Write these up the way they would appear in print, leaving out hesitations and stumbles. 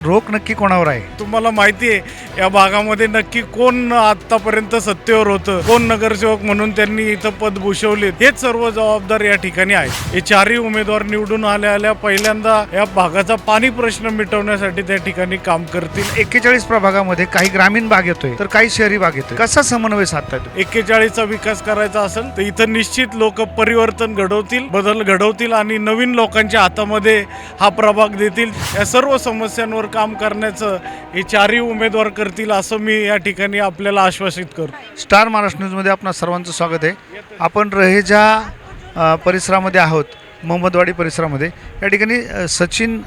रोख नक्की कोणावर आहे? तुम्हाला माहिती आहे या भागामध्ये नक्की कोण आतापर्यंत सत्तेवर होतं, कोण नगरसेवक म्हणून त्यांनी इथं पद भूषवले, हेच सर्व जबाबदार या ठिकाणी आहे. हे चारही उमेदवार निवडून आल्या पहिल्यांदा या भागाचा पाणी प्रश्न मिटवण्यासाठी त्या ठिकाणी काम करतील. 41 प्रभागामध्ये काही ग्रामीण भाग येतोय तर काही शहरी भाग येतोय. कसा समन्वय साधताय? 41चा विकास करायचा असेल तर इथं निश्चित लोक परिवर्तन घडवतील, बदल घडवतील आणि नवीन लोकांच्या हातामध्ये हा प्रभाग देतील. या सर्व समस्यांवर काम करण्याचं हे चारही उमेदवार करतील असं मी या ठिकाणी आपल्याला आश्वासित करतो. स्टार महाराष्ट्र न्यूजमध्ये आपणा सर्वांचं स्वागत आहे. आपण रहेजा परिसरामध्ये आहोत, मोहम्मदवाडी परिसरामध्ये. या ठिकाणी सचिन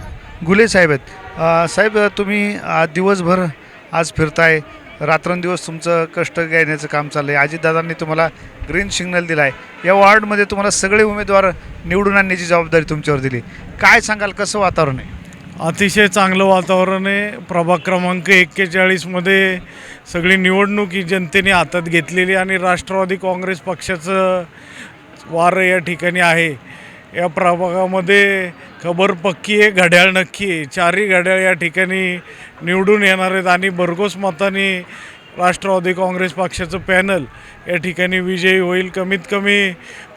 गुले साहेब आहेत. साहेब, तुम्ही दिवसभर आज फिरताय, रात्रंदिवस तुमचं कष्ट घेण्याचं काम चाललं आहे. अजितदादांनी तुम्हाला ग्रीन सिग्नल दिला आहे. या वॉर्डमध्ये तुम्हाला सगळे उमेदवार निवडून आणण्याची जबाबदारी तुमच्यावर दिली. काय सांगाल, कसं वातावरण आहे? अतिशय चांगलं वातावरण आहे. प्रभाग क्रमांक 41मध्ये सगळी निवडणूक ही जनतेने हातात घेतलेली आणि राष्ट्रवादी काँग्रेस पक्षाचं वारं या ठिकाणी आहे. या प्रभागामध्ये खबर पक्की आहे, घड्याळ नक्की आहे. चारही घड्याळ या ठिकाणी निवडून येणार आहेत आणि भरघोस मताने राष्ट्रवादी काँग्रेस पक्षाचं पॅनल या ठिकाणी विजयी होईल. कमीत कमी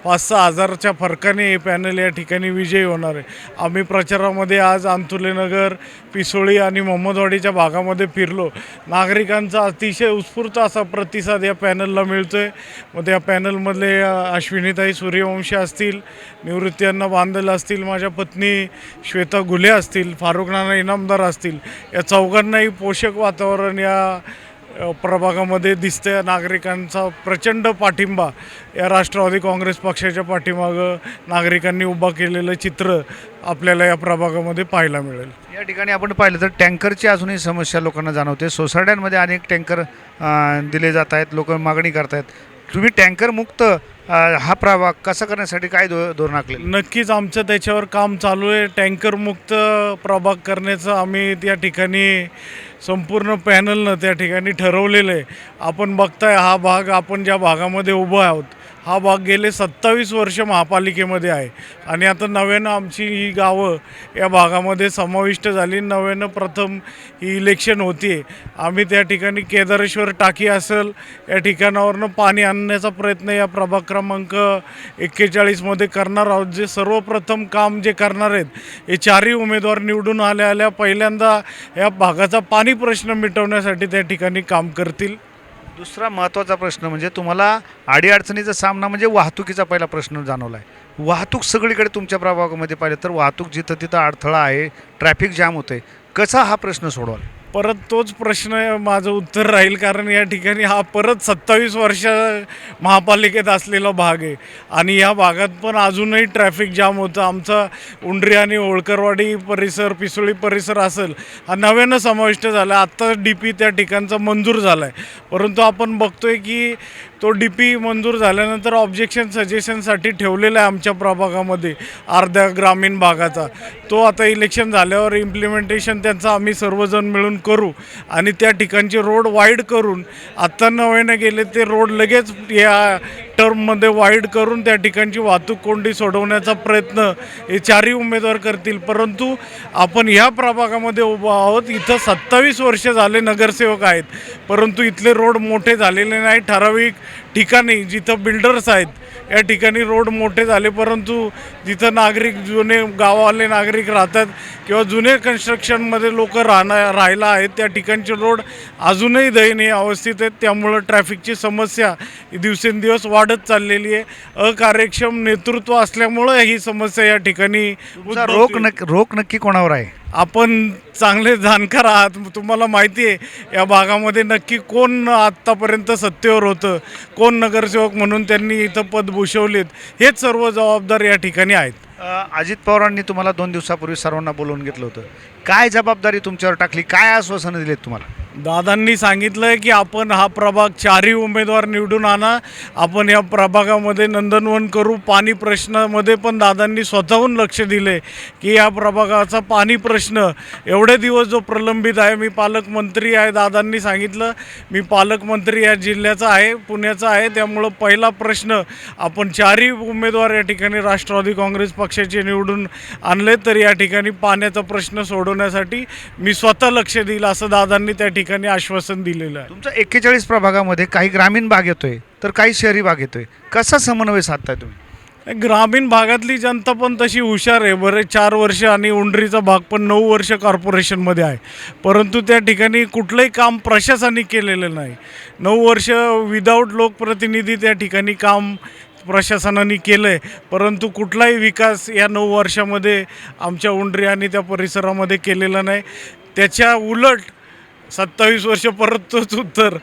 5-6 हजारच्या फरकाने हे पॅनल या ठिकाणी विजयी होणार आहे. आम्ही प्रचारामध्ये आज अंतुलेनगर, पिसोळी आणि मोहम्मदवाडीच्या भागामध्ये फिरलो. नागरिकांचा अतिशय उत्स्फूर्त असा प्रतिसाद या पॅनलला मिळतो आहे. मग त्या पॅनलमधले अश्विनीताई सूर्यवंशी असतील, निवृत्तीअण्णा बांदल असतील, माझ्या पत्नी श्वेता गुले असतील, फारुख नाना इनामदार असतील, या चौघांनाही पोषक वातावरण या प्रभागामध्ये दिसते. नागरिकांचा प्रचंड पाठिंबा या राष्ट्रवादी काँग्रेस पक्षाच्या पाठीमागं नागरिकांनी उभा केलेलं चित्र आपल्याला या प्रभागामध्ये पाहायला मिळेल. या ठिकाणी आपण पाहिलं तर टँकरची अजूनही समस्या लोकांना जाणवते. सोसायट्यांमध्ये अनेक टँकर दिले जात आहेत, लोक मागणी करत आहेत. तुम्ही टँकर मुक्त हा प्रभाग कसा करण्यासाठी काय धोरण आखले? नक्कीच आमचं त्याच्यावर काम चालू आहे. टँकरमुक्त प्रभाग करण्याचं आम्ही त्या ठिकाणी संपूर्ण पॅनलनं त्या ठिकाणी ठरवलेलं आहे. आपण बघताय हा भाग, आपण ज्या भागामध्ये उभं आहोत, हा भाग गेले 27 वर्ष महापालिकेमध्ये आहे आणि आता नव्यानं आमची ही गावं या भागामध्ये समाविष्ट झाली. नव्यानं प्रथम ही इलेक्शन होती आहे. आम्ही त्या ठिकाणी केदारेश्वर टाकी असेल या ठिकाणावरनं पाणी आणण्याचा प्रयत्न या प्रभाग क्रमांक 41मध्ये करणार आहोत. जे सर्वप्रथम काम जे करणार आहेत, हे चारही उमेदवार निवडून आल्या पहिल्यांदा या भागाचा पाणी प्रश्न मिटवण्यासाठी त्या ठिकाणी काम करतील. दुसरा महत्त्वाचा प्रश्न म्हणजे तुम्हाला अडीअडचणीचा सामना म्हणजे वाहतुकीचा पहिला प्रश्न जाणवला आहे. वाहतूक सगळीकडे तुमच्या प्रभागामध्ये पाहिलं तर वाहतूक जिथं तिथं अडथळा आहे, ट्रॅफिक जाम होतं आहे. कसा हा प्रश्न सोडवाल? परत तोच प्रश्न माझं उत्तर राहील, कारण या ठिकाणी हा परत 27 वर्ष महापालिकेत असलेला भाग आहे आणि या भागात पण अजूनही ट्रॅफिक जाम होतं. आमचा उंडरी आणि होळकरवाडी परिसर, पिसोळी परिसर असेल, हा नव्यानं समाविष्ट झाला. आत्ता DP त्या ठिकाणचा मंजूर झाला आहे, परंतु आपण बघतोय की तो DP मंजूर झाल्यानंतर ऑब्जेक्शन सजेशनसाठी ठेवलेला आहे आमच्या प्रभागामध्ये अर्ध्या ग्रामीण भागाचा. तो आता इलेक्शन झाल्यावर इम्प्लिमेंटेशन त्यांचं आम्ही सर्वजण मिळून करू आणि त्या ठिकाणचे रोड वाईड करून, आत्ता नव्यानं गेले ते रोड लगेच या टर्ममध्ये वाईड करून त्या ठिकाणची वाहतूक कोंडी सोडवण्याचा प्रयत्न हे चारही उमेदवार करतील. परंतु आपण ह्या प्रभागामध्ये उभं आहोत, इथं 27 वर्ष झाले नगरसेवक आहेत, परंतु इथले रोड मोठे झालेले नाही. ठराविक ठिकाणी जिथं बिल्डर्स आहेत या ठिकाणी रोड मोठे झाले, परंतु जिथं नागरिक, जुने गावाले नागरिक राहतात किंवा जुने कन्स्ट्रक्शनमध्ये लोक राहायला आहेत, त्या ठिकाणचे रोड अजूनही दयनीय अवस्थेत आहेत. त्यामुळं ट्रॅफिकची समस्या दिवसेंदिवस वाढत चाललेली आहे. अकार्यक्षम नेतृत्व असल्यामुळं ही समस्या या ठिकाणी रोख नक्की कोणावर आहे? आपण चांगले जाणकार आहात, तुम्हाला माहिती आहे या भागामध्ये नक्की कोण आत्तापर्यंत सत्तेवर होतं, कोण नगरसेवक म्हणून त्यांनी इथं पद भूषवलेत, हेच सर्व जबाबदार या ठिकाणी आहेत. अजित पवारांनी तुम्हाला 2 दिवसापूर्वी सर्वांना बोलवून घेतलं होतं. काय जबाबदारी तुमच्यावर टाकली, काय आश्वासनं दिलीत तुम्हाला? दादांनी सांगितलं आहे की आपण हा प्रभाग 4ही उमेदवार निवडून आणा, आपण या प्रभागामध्ये नंदनवन करू. पाणी प्रश्नामध्ये पण दादांनी स्वतःहून लक्ष दिले की या प्रभागाचा पाणी प्रश्न एवढे दिवस जो प्रलंबित आहे. मी पालकमंत्री आहे, दादांनी सांगितलं मी पालकमंत्री या जिल्ह्याचा आहे, पुण्याचा आहे, त्यामुळं पहिला प्रश्न आपण 4ही उमेदवार या ठिकाणी राष्ट्रवादी काँग्रेस पक्षाचे निवडून आणले तर या ठिकाणी पाण्याचा प्रश्न सोडवण्यासाठी मी स्वतः लक्ष देईल असं दादांनी त्या ठिकाणी आश्वासन दिलेलं आहे. तुमचा 41 प्रभागामध्ये काही ग्रामीण भाग येतोय तर काही शहरी भाग येतोय, कसा समन्वय साधताय तुम्ही? ग्रामीण भागातली जनता पण तशी हुशार आहे. बरे 4 वर्ष आणि उंडरीचा भाग पण 9 वर्ष कॉर्पोरेशनमध्ये आहे, परंतु त्या ठिकाणी कुठलंही काम प्रशासनाने केलेलं नाही. 9 वर्ष विदाऊट लोकप्रतिनिधी त्या ठिकाणी काम प्रशासनाने केलं आहे, परंतु कुठलाही विकास या 9 वर्षामध्ये आमच्या उंडरी आणि त्या परिसरामध्ये केलेला नाही. त्याच्या उलट 27 वर्ष परत तोच उत्तर.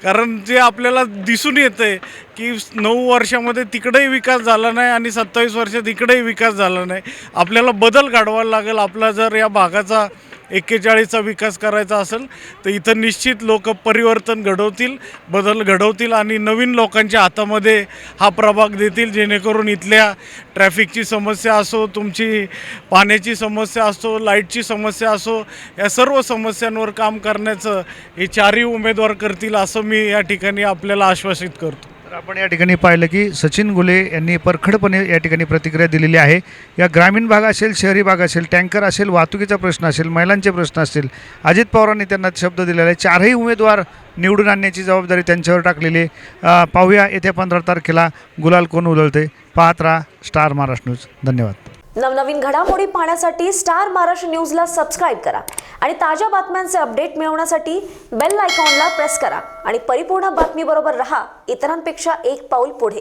कारण जे आपल्याला दिसून येतं आहे की 9 वर्षामध्ये तिकडेही विकास झाला नाही आणि 27 वर्षात इकडेही विकास झाला नाही. आपल्याला बदल घडवायला लागेल. आपला जर या भागाचा 41चा विकास करायचा असेल तर इथं निश्चित लोक परिवर्तन घडवतील, बदल घडवतील आणि नवीन लोकांच्या हातामध्ये हा प्रभाग देतील, जेणेकरून इथल्या ट्रॅफिकची समस्या असो, तुमची पाण्याची समस्या असो, लाईटची समस्या असो, या सर्व समस्यांवर काम करण्याचं हे 4ही उमेदवार करतील असं मी या ठिकाणी आपल्याला आश्वासित करतो. तर आपण या ठिकाणी पाहिलं की सचिन गुले यांनी परखडपणे या ठिकाणी प्रतिक्रिया दिलेली आहे. या ग्रामीण भाग असेल, शहरी भाग असेल, टँकर असेल, वाहतुकीचा प्रश्न असेल, महिलांचे प्रश्न असतील, अजित पवारांनी त्यांना शब्द दिलेला आहे. 4ही उमेदवार निवडून आणण्याची जबाबदारी त्यांच्यावर टाकलेली आहे. पाहूया येत्या 15 तारखेला गुलाल कोण उधळते. पाहत राहा स्टार महाराष्ट्र न्यूज. धन्यवाद. नवनवीन घडामोडी पाहण्यासाठी स्टार महाराष्ट्र न्यूजला सबस्क्राईब करा आणि ताज्या बातम्यांचे अपडेट मिळवण्यासाठी बेल आयकॉनला प्रेस करा आणि परिपूर्ण बातमीबरोबर रहा, इतरांपेक्षा एक पाऊल पुढे.